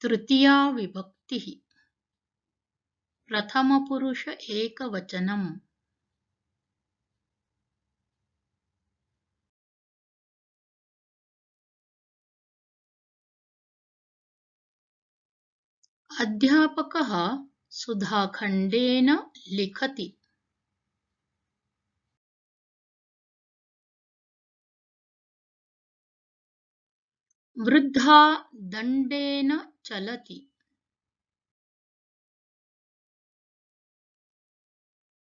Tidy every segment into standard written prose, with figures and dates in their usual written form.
तृतीया विभक्तिः प्रथमपुरुष एकवचनम् अध्यापकः सुधाखण्डेन लिखति। वृद्धा दण्डेन चलति।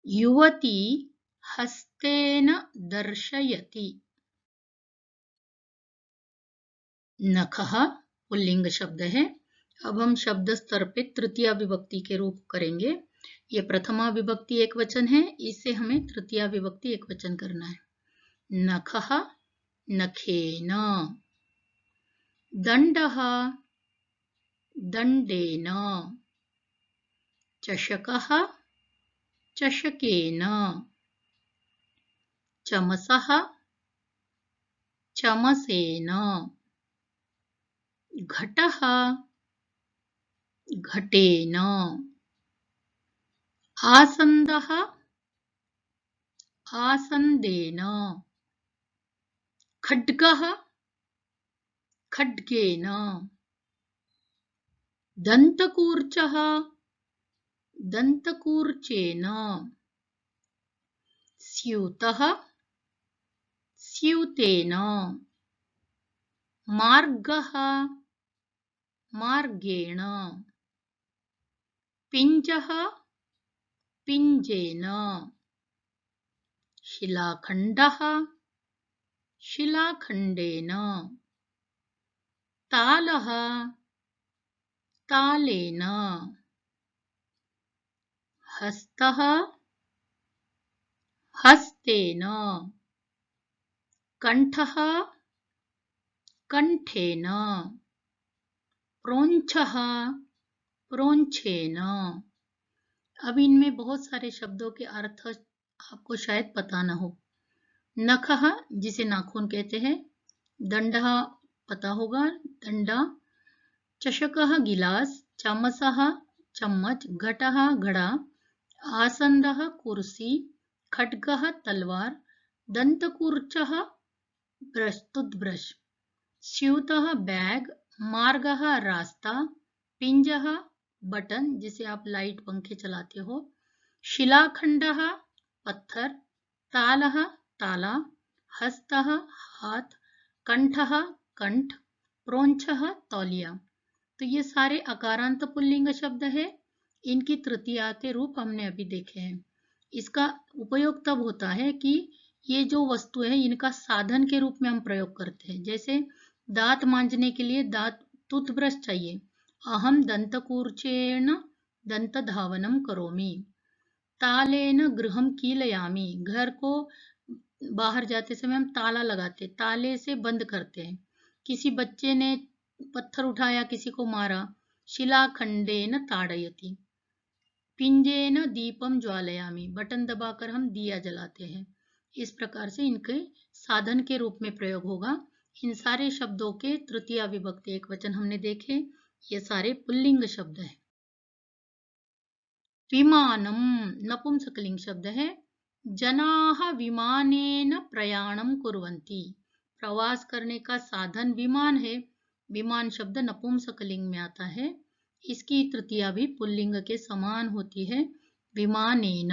युवती हस्तेन दर्शयति। नखः पुल्लिंग शब्द है। अब हम शब्द स्तर पे तृतीया विभक्ति के रूप करेंगे। ये प्रथमा विभक्ति एक वचन है, इससे हमें तृतीया विभक्ति एक वचन करना है। नखः नखेन, दण्डः दण्डेन, चषकः चषकेन, चमसः चमसेन, घटः घटेन, आसन्दः आसन्देन, खड्गः खड्गेन, दन्तकूर्चः दन्तकूर्चेन, स्यूतः स्यूतेन, मार्गः मार्गेण, पिञ्जः पिञ्जेन, शिलाखण्डः शिलाखण्डेन, तालः तालेन, हस्तः हस्तेन, कण्ठः कण्ठेन, प्रोञ्छः प्रोञ्छेन। अब इनमें बहुत सारे शब्दों के अर्थ आपको शायद पता न हो। नखः जिसे नाखून कहते हैं, दण्डः पता होगा दंडा, चषकः गिलास, चमसः चम्मच, घटः घड़ा, आसन्दः कुर्सी, खड्गः तलवार, दन्तकूर्चः ब्रश टूथब्रश, स्यूतः बैग, मार्गः रास्ता, पिंजः बटन जिसे आप लाइट पंखे चलाते हो, शिलाखण्डः पत्थर, तालः ताला, हस्तः हाथ, कंठः कंठ, प्रोंछः तौलिया। तो ये सारे अकारांत पुल्लिंग शब्द है। इनकी तृतीयाते रूप हमने अभी देखे हैं। इसका उपयोग तब होता है कि ये जो वस्तु है इनका साधन के रूप में हम प्रयोग करते हैं। जैसे दांत मांजने के लिए दांत टूथब्रश चाहिए। अहम दंतकूर्चेन दंत धावनम करोमि। तालेन गृहम कीलयामि, घर को बाहर जाते समय हम ताला लगाते, ताले से बंद करते हैं। किसी बच्चे ने पत्थर उठाया, किसी को मारा। शिलाखंडेन ताड़यति, पिंजेन दीपम ज्वालयामि, बटन दबाकर हम दिया जलाते हैं। इस प्रकार से इनके साधन के रूप में प्रयोग होगा। इन सारे शब्दों के तृतीया विभक्ति एक वचन हमने देखे। ये सारे पुल्लिंग शब्द हैं। विमानम नपुंसकलिंग शब्द है। जनाः विमानेन प्रयाणम कुर्वन्ति, प्रवास करने का साधन विमान है। विमान शब्द नपुंसकलिंग में आता है। इसकी तृतीया भी पुल्लिंग के समान होती है, विमानेन।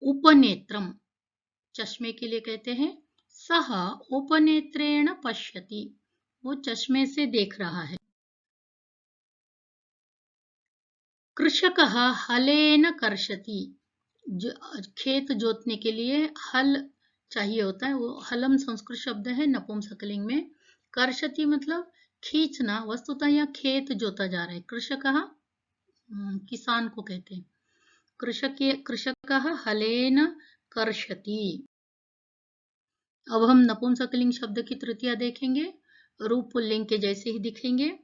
उपनेत्रम चश्मे के लिए कहते हैं। सह उपनेत्रेण पश्यति, वो चश्मे से देख रहा है। कृषकः हलेन कर्षति, खेत जोतने के लिए हल चाहिए होता है, वो हलम संस्कृत शब्द है नपुंसकलिंग में। कर्षति मतलब खींचना, वस्तुतः यहाँ खेत जोता जा रहा है। कृषकः किसान को कहते हैं। कृषकः हलेन कर्षति। अब हम नपुंसकलिंग शब्द की तृतीया देखेंगे। रूप पुल्लिंग के जैसे ही दिखेंगे।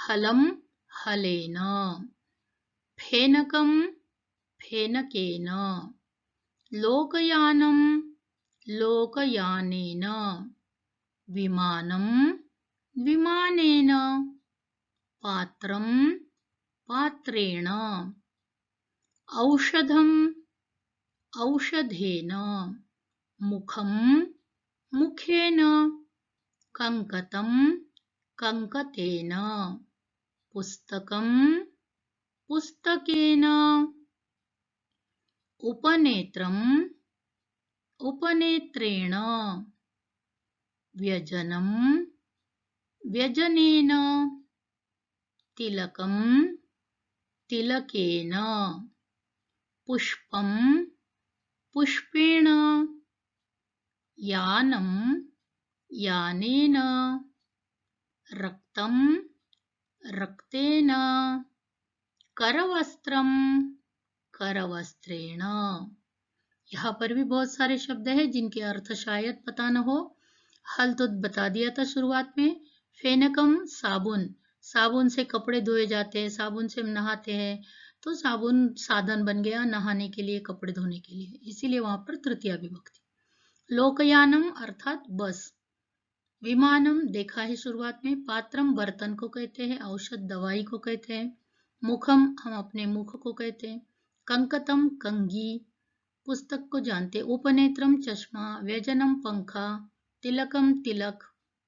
हलम हलेन, फेनकम फेनकेन, लोकयानम लोकयानेन, विमानम विमानेन, पात्रं पात्रेण, औषधं औषधेन, मुखं मुखेन, कंकतं कंकतेन, पुस्तकं पुस्तकेन, उपनेत्रं उपनेत्रेण, व्यजनं व्यजनेन, तिलकं तिलकेन, पुष्पं पुष्पेण, यानं यानेन, रक्तं रक्तेन, करवस्त्रं करवस्त्रेण। यहाँ पर भी बहुत सारे शब्द हैं जिनके अर्थ शायद पता न हो। हल तो बता दिया था शुरुआत में। फेनकम साबुन, साबुन से कपड़े धोए जाते हैं, साबुन से हम नहाते हैं, तो साबुन साधन बन गया नहाने के लिए, कपड़े धोने के लिए, इसीलिए वहां पर तृतीया विभक्ति। लोकयानम अर्थात बस। विमानम देखा है शुरुआत में। पात्रम बर्तन को कहते हैं, औषध दवाई को कहते हैं, मुखम हम अपने मुख को कहते हैं, कंकतम कंघी, पुस्तक को जानते, उपनेत्रम चश्मा, व्यजनम पंखा, तिलकम तिलक,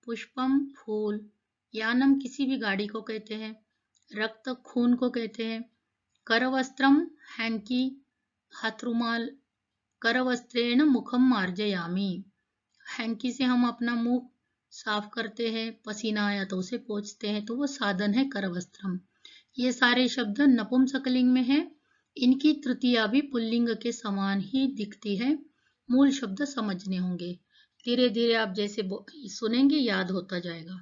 पुष्पम फूल, यानम किसी भी गाड़ी को कहते हैं, रक्त खून को कहते हैं, करवस्त्रम हैंकी हाथरुमाल, करवस्त्रेण मुखम मार्जयामी, हैंकी से हम अपना मुंह साफ करते हैं, पसीना आया तो उसे पोंछते हैं, तो वो साधन है करवस्त्रम। ये सारे शब्द नपुंसकलिंग में है। इनकी तृतीया भी पुल्लिंग के समान ही दिखती है। मूल शब्द समझने होंगे, धीरे धीरे आप जैसे सुनेंगे याद होता जाएगा।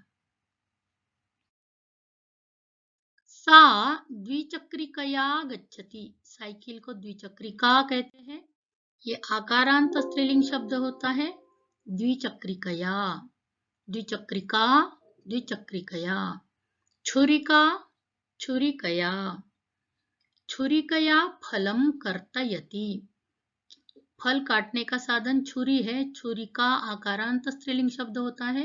सा द्विचक्रिकया गच्छति, साइकिल को द्विचक्रिका कहते हैं। ये आकारांत स्त्रीलिंग शब्द होता है। द्विचक्रिकया, द्विचक्रिका द्विचक्रिकया, छुरिका छुरिकया, छुरिकया फलम कर्तयति, फल काटने का साधन छुरी है। छुरिका आकारांत स्त्रीलिंग शब्द होता है,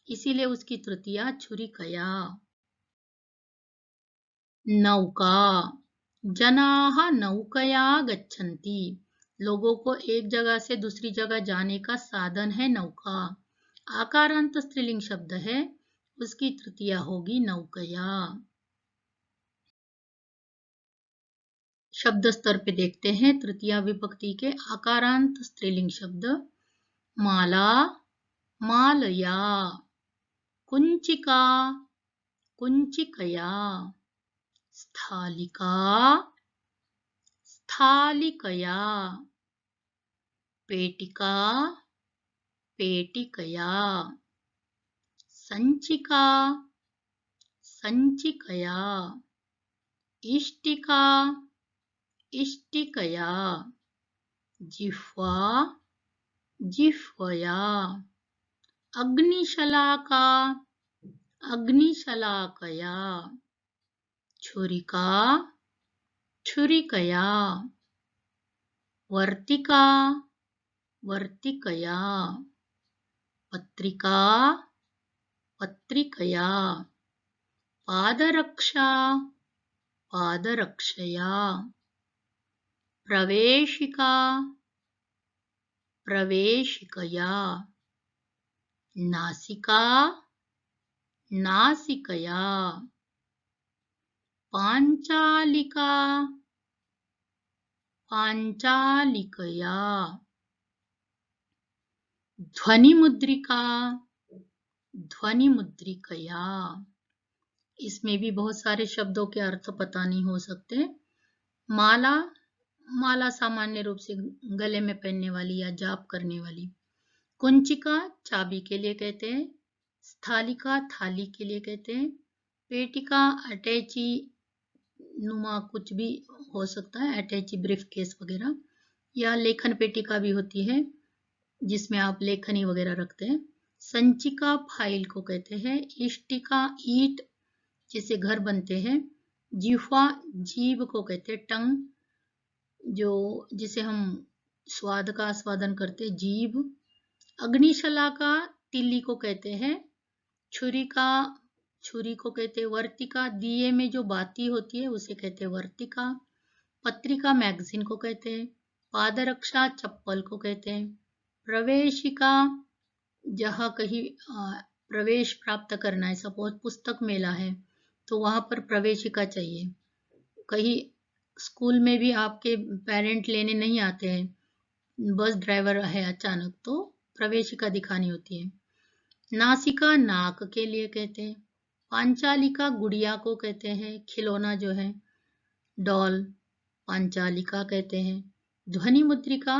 इसीलिए उसकी तृतीया छुरिकया। नौका, जनाः नौकया गच्छन्ति, लोगों को एक जगह से दूसरी जगह जाने का साधन है नौका, आकारांत स्त्रीलिंग शब्द है, उसकी तृतीया होगी नौकया। शब्द स्तर पे देखते हैं तृतीया विभक्ति के आकारांत स्त्रीलिंग शब्द। माला मालया, कुंचिका कुंचिकया, स्थालिका स्थालिकया, पेटिका पेटिकया, संचिका संचिकया, इष्टिका इष्टिकया, जिह्वा जिह्वया, अग्निशलाका अग्निशलाकया, छुरिका छुरिकया, वर्तिका वर्तिकया, पत्रिका पत्रिकया, पादरक्षा पादरक्षया, प्रवेशिका प्रवेशिकया, नासिका नासिकया, पांचालिका पांचालिकया, ध्वनिमुद्रिका ध्वनिमुद्रिकया। इसमें भी बहुत सारे शब्दों के अर्थ पता नहीं हो सकते। माला, माला सामान्य रूप से गले में पहनने वाली या जाप करने वाली। कुंचिका चाबी के लिए कहते हैं। स्थालिका थाली के लिए कहते हैं। पेटिका अटैची नुमा कुछ भी हो सकता है, अटैची ब्रीफ केस वगैरह, या लेखन पेटिका भी होती है जिसमें आप लेखनी वगैरह रखते हैं। संचिका फाइल को कहते हैं। इष्टिका ईट जिसे घर बनते हैं। जिह्वा जीभ को कहते हैं, टंग जो जिसे हम स्वाद का आस्वादन करते हैं, जीभ। अग्निशलाका तीली को कहते हैं। छुरी को कहते हैं वर्तिका, दिए में जो बाती होती है उसे कहते हैं वर्तिका। पत्रिका मैगजीन को कहते हैं। पादरक्षा चप्पल को कहते हैं। प्रवेशिका जहाँ कहीं प्रवेश प्राप्त करना है, सपोज पुस्तक मेला है तो वहां पर प्रवेशिका चाहिए। कहीं स्कूल में भी आपके पेरेंट लेने नहीं आते हैं, बस ड्राइवर है अचानक, तो प्रवेशिका दिखानी होती है। नासिका नाक के लिए कहते हैं। पांचालिका गुड़िया को कहते हैं, खिलौना जो है डॉल, पांचालिका कहते हैं। ध्वनि मुद्रिका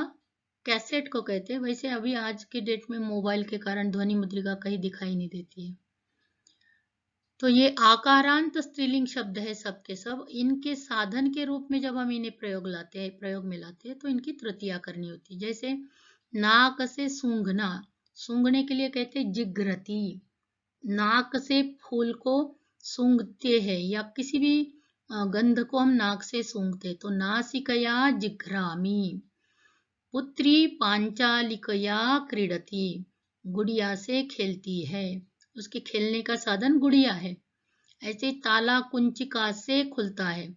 कैसेट को कहते हैं। वैसे अभी आज के डेट में मोबाइल के कारण ध्वनि मुद्रिका कहीं दिखाई नहीं देती है। तो ये आकारांत स्त्रीलिंग शब्द है सब के सब। इनके साधन के रूप में जब हम इन्हें प्रयोग में लाते हैं तो इनकी तृतीया करनी होती है। जैसे नाक से सूंघना, सूंघने के लिए कहते हैं जिघ्रति। नाक से फूल को सूंघते हैं या किसी भी गंध को हम नाक से सूंघते, तो नासिकया जिघ्रामि। पुत्री पांचालिकया क्रीडति, गुड़िया से खेलती है, उसके खेलने का साधन गुड़िया है। ऐसे ताला कुंचिका से खुलता है,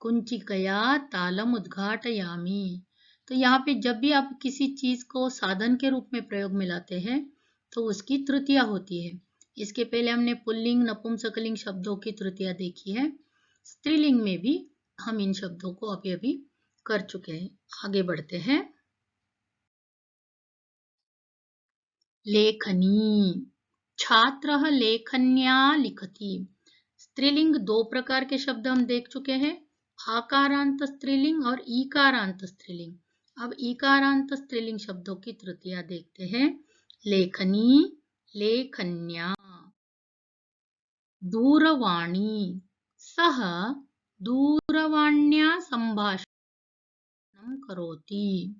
कुंचिकया तालम उद्घाटयामि। तो यहाँ पे जब भी आप किसी चीज को साधन के रूप में प्रयोग में लाते हैं तो उसकी तृतीया होती है। इसके पहले हमने पुल्लिंग नपुंसकलिंग शब्दों की तृतीया देखी है। स्त्रीलिंग में भी हम इन शब्दों को अभी अभी कर चुके हैं। आगे बढ़ते हैं। लेखनी, छात्रः लेखन्या लिखति। स्त्रीलिंग दो प्रकार के शब्द हम देख चुके हैं, आकारांत स्त्रीलिंग और ईकारांत स्त्रीलिंग। अब ईकारांत स्त्रीलिंग शब्दों की तृतीया देखते हैं। लेखनी, लेखन्या। दूरवाणी, सः दूरवाण्या संभाषणं करोति।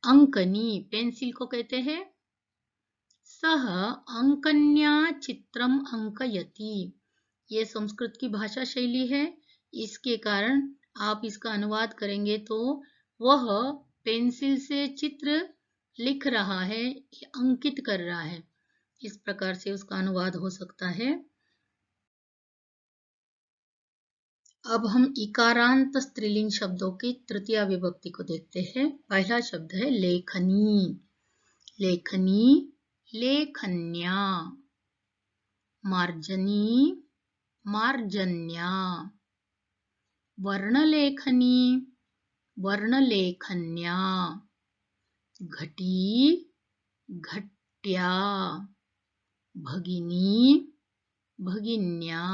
अंकनी, पेंसिल को कहते हैं। सः अंकन्या चित्रम अंकयति। ये संस्कृत की भाषा शैली है, इसके कारण आप इसका अनुवाद करेंगे तो वह पेंसिल से चित्र लिख रहा है, अंकित कर रहा है, इस प्रकार से उसका अनुवाद हो सकता है। अब हम इकारांत स्त्रीलिंग शब्दों की तृतीया विभक्ति को देखते हैं। पहला शब्द है लेखनी। लेखनी, लेखन्या। मार्जनी, मार्जन्या। वर्णलेखनी, वर्णलेखन्या। घटी, घट्या। भगिनी, भगिन्या।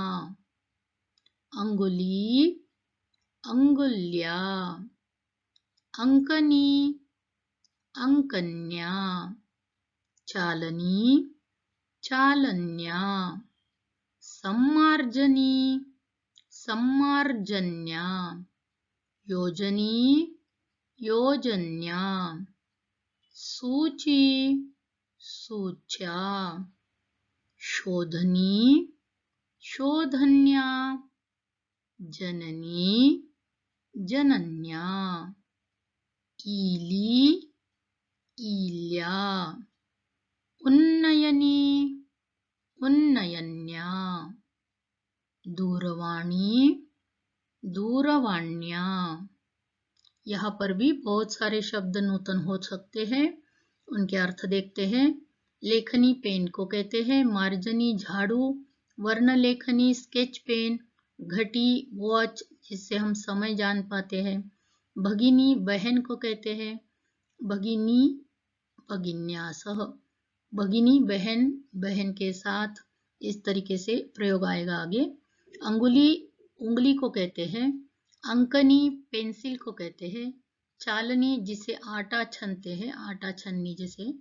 अंगुली, अंगुल्या। अंकनी, अंकन्या। चालनी, चालन्या। सम्मार्जनी, सम्मार्जन्या। योजनी, योजन्या। सूची, सूच्या। शोधनी, शोधन्या। जननी, जनन्या। ईली, ईल्या। उन्नयनी, उन्नयन्या। दूरवाणी, दूरवाण्या। यहाँ पर भी बहुत सारे शब्द नूतन हो सकते हैं, उनके अर्थ देखते हैं। लेखनी पेन को कहते हैं। मार्जनी झाड़ू। वर्णलेखनी स्केच पेन। घटी वॉच, जिससे हम समय जान पाते हैं। भगिनी बहन को कहते हैं। भगिनी, भगिन्यासह। भगिनी बहन, बहन के साथ, इस तरीके से प्रयोग आएगा आगे। अंगुली, उंगली को कहते हैं। अंकनी, पेंसिल को कहते हैं। चालनी, जिसे आटा छनते हैं, आटा छन्नी जैसे।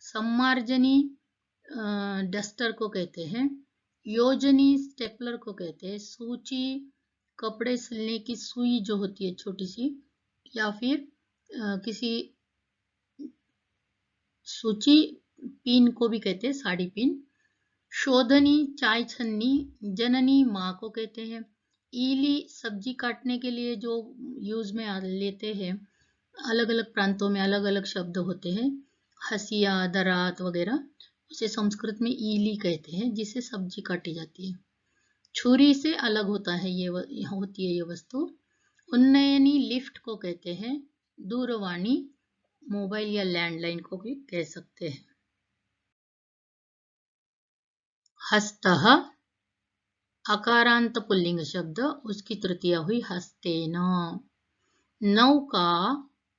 सम्मार्जनी, डस्टर को कहते हैं। योजनी, स्टेपलर को कहते हैं। सूची, कपड़े सिलने की सुई जो होती है छोटी सी, या फिर किसी सूची, पिन को भी कहते हैं, साड़ी पिन। शोधनी, चाय छन्नी। जननी, माँ को कहते हैं। ईली, सब्जी काटने के लिए जो यूज में लेते हैं, अलग अलग प्रांतों में अलग अलग शब्द होते हैं, हसिया, दरात वगैरह। उसे संस्कृत में ईली कहते हैं, जिससे सब्जी काटी जाती है। छुरी से अलग होता है होती है ये वस्तु। उन्नयनी लिफ्ट को कहते हैं। दूरवाणी मोबाइल या लैंडलाइन को भी कह सकते हैं। हस्तः अकारांत पुल्लिंग शब्द, उसकी तृतीया हुई हस्तेन। नौका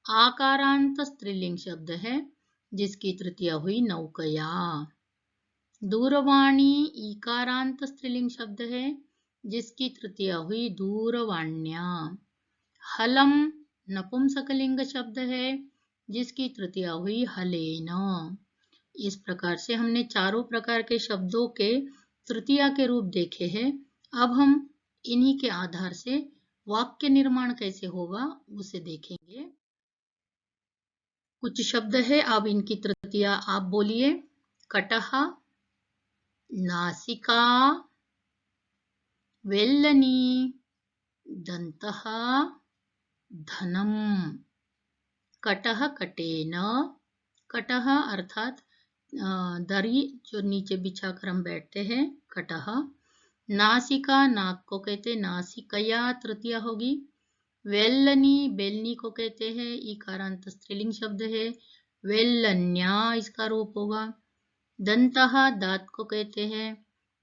आकारांत स्त्रीलिंग शब्द है, जिसकी तृतीया हुई नौकया। दूरवाणी ईकारांत स्त्रीलिंग शब्द है, जिसकी तृतीया हुई दूरवाण्या। हलम नपुंसकलिंग शब्द है, जिसकी तृतीया हुई हलेन। इस प्रकार से हमने चारों प्रकार के शब्दों के तृतीया के रूप देखे हैं। अब हम इन्हीं के आधार से वाक्य निर्माण कैसे होगा उसे देखेंगे। कुछ शब्द है, अब इनकी तृतीया आप बोलिए। कटह, नासिका, वेल्लनी, दंतः, धनम। कटह कटेन, कटह अर्थात दरी जो नीचे बिछाकर हम बैठते हैं, कटह। नासिका नाक को कहते हैं, नासिकया तृतीया होगी। वेल्लनी बेलनी को कहते हैं, इकारांत स्त्रीलिंग शब्द है, वेल्लन्या इसका रूप होगा। दंतः दांत को कहते हैं,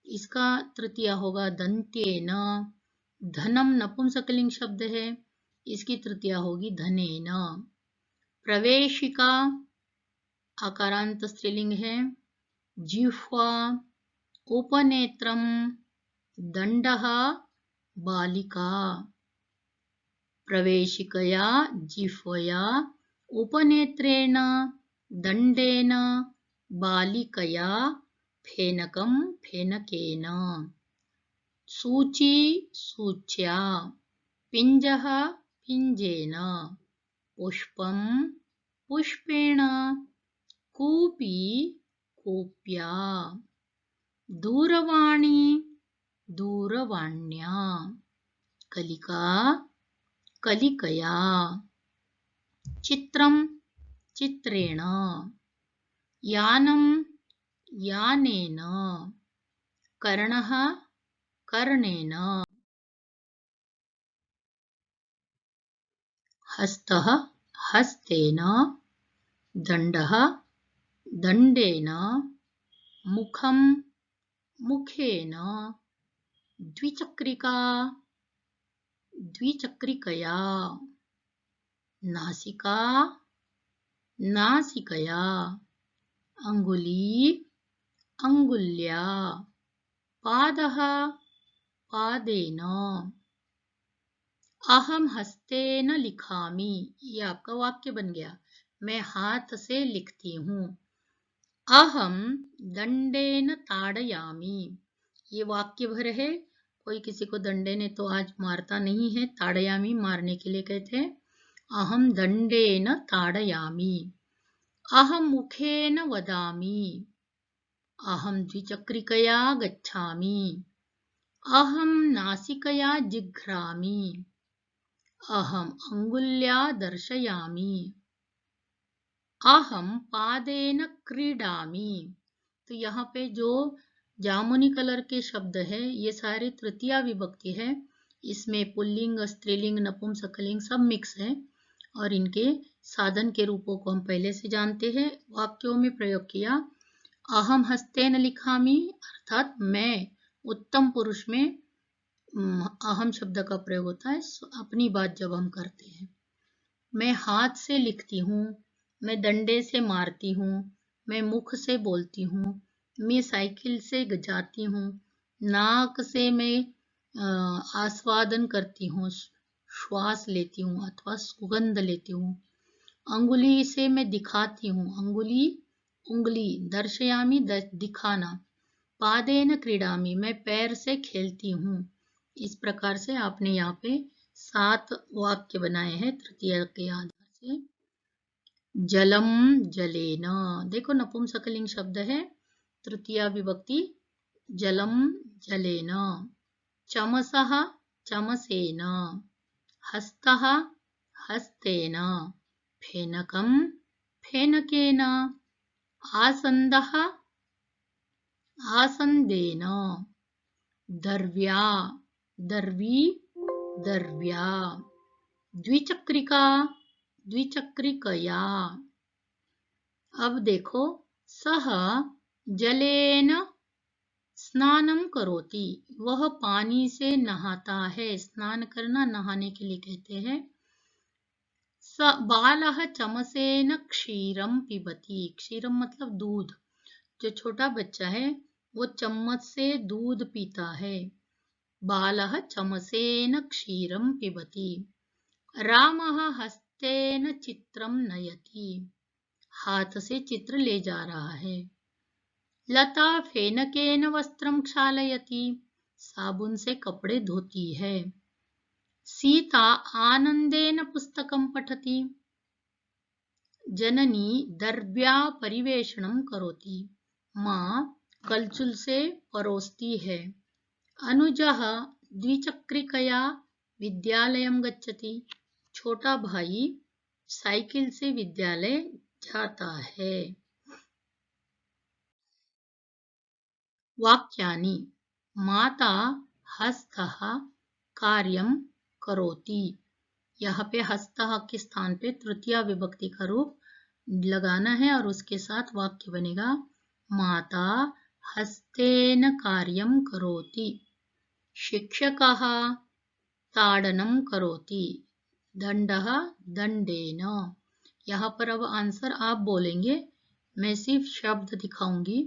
इसका तृतीया होगा दंत्येन। धनम नपुंसकलिंग शब्द है, इसकी तृतीया होगी धनेन। प्रवेशिका आकारांत स्त्रीलिंग है। जिह्वा, उपनेत्रम, दंडः बालिका। प्रवेशिकया जिह्वया, उपनेत्रेण, दंडेन, बालिकया, फेनकं फेनकेन। सूची सूच्या, पिंजः पिंजेन, पुष्पं पुष्पेण, कूपी कूप्या। दूरवाणी दूरवाण्या। कलिका कलिकया। चित्रं चित्रेण। यानं यानेन। कर्णः कर्णेन। हस्तः हस्तेन। दंडः दंडेन। मुखं मुखेन। द्विचक्रिका द्विचक्रिकया। नासिका नासिकया। अंगुली अंगुल्या। पादः पादेन। अहम हस्तेन लिखामि, ये आपका वाक्य बन गया। मैं हाथ से लिखती हूँ। अहम दंडेन ताड़यामि, ये वाक्य भर है। कोई किसी को दंडे ने तो आज मारता नहीं है, ताड़यामि मारने के लिए कहते हैं। अहम दंडेन ताड़यामि। अहम मुखेन वदामि। अहम द्विचक्रिकया गच्छामि। अहम नासिकया जिघ्रामि। अहम अंगुल्या दर्शयामि। अहम पादेन क्रीडामि। तो यहाँ पे जो जामुनी कलर के शब्द है, ये सारे तृतीया विभक्ति है। इसमें पुल्लिंग स्त्रीलिंग नपुंसकलिंग सब मिक्स है, और इनके साधन के रूपों को हम पहले से जानते हैं। वाक्यों में प्रयोग किया। अहम हस्तेन लिखामि अर्थात मैं, उत्तम पुरुष में अहम शब्द का प्रयोग होता है अपनी बात जब हम करते हैं। मैं हाथ से लिखती हूँ, मैं डंडे से मारती हूँ, मैं मुख से बोलती हूँ, मैं साइकिल से जाती हूँ, नाक से मैं आस्वादन करती हूँ, श्वास लेती हूँ अथवा सुगंध लेती हूँ। अंगुली से मैं दिखाती हूँ, अंगुली उंगली, दर्शयामी दिखाना। पादेन क्रीडामी, मैं पैर से खेलती हूँ। इस प्रकार से आपने यहाँ पे 7 वाक्य बनाए हैं तृतीया के आधार से। जलम जलेन, देखो नपुंसकलिंग शब्द है, तृतीया विभक्ति जलम जलेन। चमसः चमसेन। हस्तः हस्तेन। फेनकं फेनकेन। आसन्दः आसन्देन, दर्व्या, दर्वी, दर्व्या, द्विचक्रिका, द्विचक्रिकया। अब देखो, सह जलेन स्नानम करोति, वह पानी से नहाता है। स्नान करना नहाने के लिए कहते हैं। बालः चमसेन क्षीरम पिबति, क्षीरम मतलब दूध। जो छोटा बच्चा है वो चम्मच से दूध पीता है। बालः चमसेन क्षीरम पिबति। रामः हस्तेन चित्रम नयति, हाथ से चित्र ले जा रहा है। लता फेनकेन वस्त्रम क्षालयति, साबुन से कपड़े धोती है। सीता आनंदेन पुस्तकं पठति, जननी दर्व्या परिवेषणं करोति, माँ कलछुल से परोसती है। अनुजः द्विचक्रिकया विद्यालयं गच्छति, छोटा भाई साइकिल से विद्यालय जाता है। वाक्यानि, माता हस्तः कार्यं करोति, यहाँ पे हस्तः के स्थान पे तृतीया विभक्ति का रूप लगाना है और उसके साथ वाक्य बनेगा माता हस्तेन कार्यं करोति। शिक्षकः ताडनं करोति, दंडः दंडेन। यहाँ पर अब आंसर आप बोलेंगे, मैं सिर्फ शब्द दिखाऊंगी।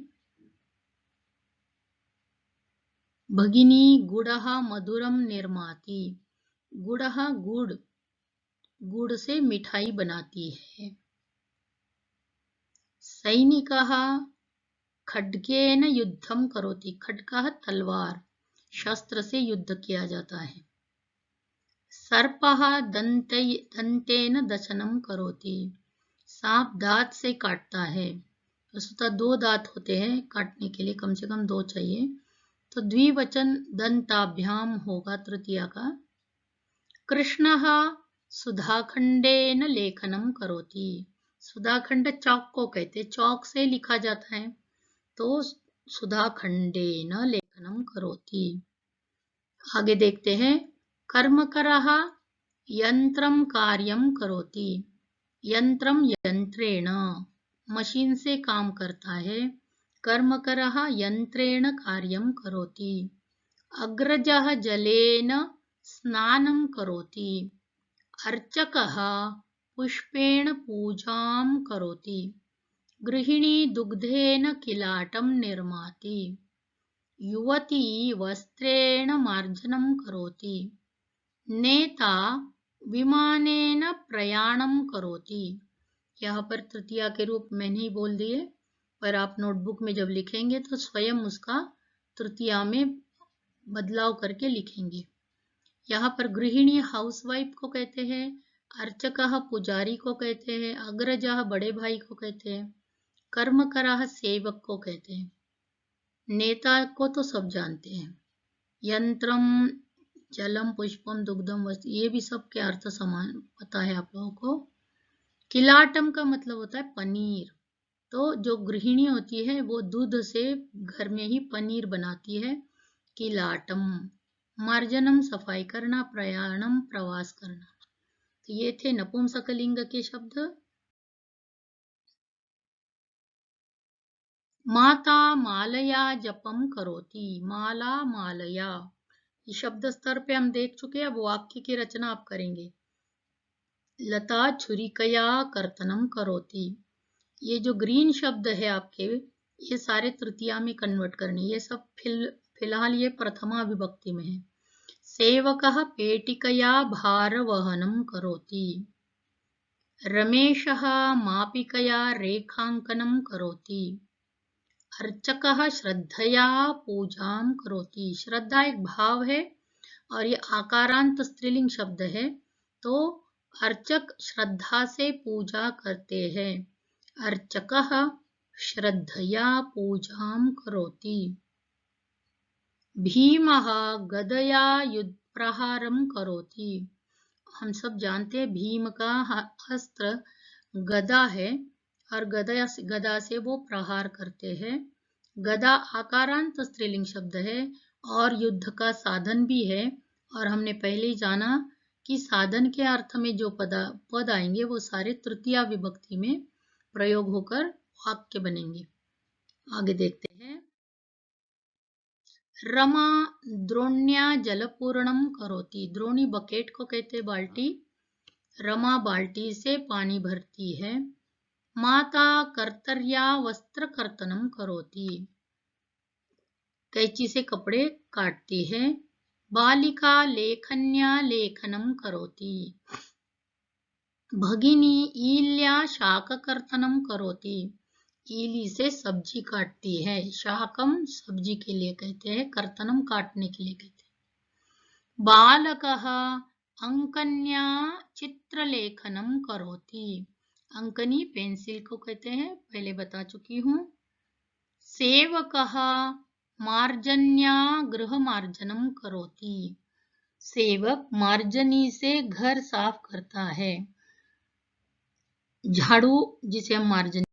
भगिनी गुड़ः मधुरम निर्माति, गुड़ः गुड़, गुड़ से मिठाई बनाती है। सैनिकः खड्गेन युद्धं करोति, खड्गः तलवार, शस्त्र से युद्ध किया जाता है। सर्पः दंतेन दशनं करोति, सांप दांत से काटता है। वस्तुतः दो दांत होते हैं काटने के लिए, कम से कम दो चाहिए, तो द्विवचन दंताभ्याम होगा तृतीया का। कृष्णः सुधाखंडेन लेखनं करोति, सुधाखंड चौक को कहते, चौक से लिखा जाता है, तो सुधाखंडेन लेखनं करोति। आगे देखते हैं, कर्मकरः यंत्रम कार्यं करोति, यंत्रम यंत्रेण, मशीन से काम करता है। कर्मकरः यंत्रेण कार्यं करोति। अग्रजः जलेन स्नानं करोति, अर्चकः पुष्पेण पूजां करोति। गृहिणी दुग्धेन किलाटं निर्माति, युवती वस्त्रेण मार्जनं करोति। नेता विमानेन प्रयाणं करोति। यहाँ पर तृतीया के रूप मैंने ही बोल दिए, पर आप नोटबुक में जब लिखेंगे तो स्वयं उसका तृतीया में बदलाव करके लिखेंगे। यहाँ पर गृहिणी हाउसवाइफ को कहते हैं, अर्चकः पुजारी को कहते हैं, अग्रजः बड़े भाई को कहते हैं, कर्मकरः सेवक को कहते हैं, नेता को तो सब जानते हैं। यंत्रम, जलम, पुष्पम, दुग्धम, वस्तु, ये भी सब के अर्थ समान पता है आप लोगों को। किलाटम का मतलब होता है पनीर, तो जो गृहिणी होती है वो दूध से घर में ही पनीर बनाती है। किलाटम। मार्जनम सफाई करना, प्रयाणम प्रवास करना। तो ये थे नपुंसकलिंग के शब्द। माता मालया जपम करोति, माला मालया, ये शब्द स्तर पे हम देख चुके हैं, अब वाक्य की रचना आप करेंगे। लता छुरिकया कर्तनम करोति, ये जो ग्रीन शब्द है आपके, ये सारे तृतीया में कन्वर्ट करने, ये सब फिलहाल ये प्रथमा विभक्ति में है। सेवकः पेटिकया भारवहनं करोति, रमेशः मापिकया रेखांकनं करोति, अर्चकः श्रद्धया पूजां करोति। श्रद्धा एक भाव है और ये आकारांत स्त्रीलिंग शब्द है, तो अर्चक श्रद्धा से पूजा करते हैं। अर्चकः श्रद्धया पूजां करोति। भीमः गदया युद्धप्रहारं करोति, हम सब जानते हैं भीम का अस्त्र गदा है और गदा से वो प्रहार करते हैं। गदा आकारांत स्त्रीलिंग शब्द है और युद्ध का साधन भी है। और हमने पहले ही जाना कि साधन के अर्थ में जो पद आएंगे वो सारे तृतीया विभक्ति में प्रयोग होकर वाक्य बनेंगे। आगे देखते हैं। रमा द्रोण्या जलपूर्णम करोति। द्रोणी बकेट को कहते बाल्टी। रमा बाल्टी से पानी भरती है। माता कर्तर्या वस्त्र कर्तनम करोति। कैंची से कपड़े काटती है। बालिका लेखन्या लेखनम करोति। भगिनी ईल्या शाककर्तनम करोति। ईली से सब्जी काटती है। शाकम सब्जी के लिए कहते हैं, कर्तनम काटने के लिए कहते हैं। बालकः अंकन्या चित्रलेखनम करोति। अंकनी पेंसिल को कहते हैं, पहले बता चुकी हूँ। सेवकः मार्जन्या गृहमार्जनम करोति। सेवक मार्जनी से घर साफ करता है। झाड़ू जिसे हम मार्जनी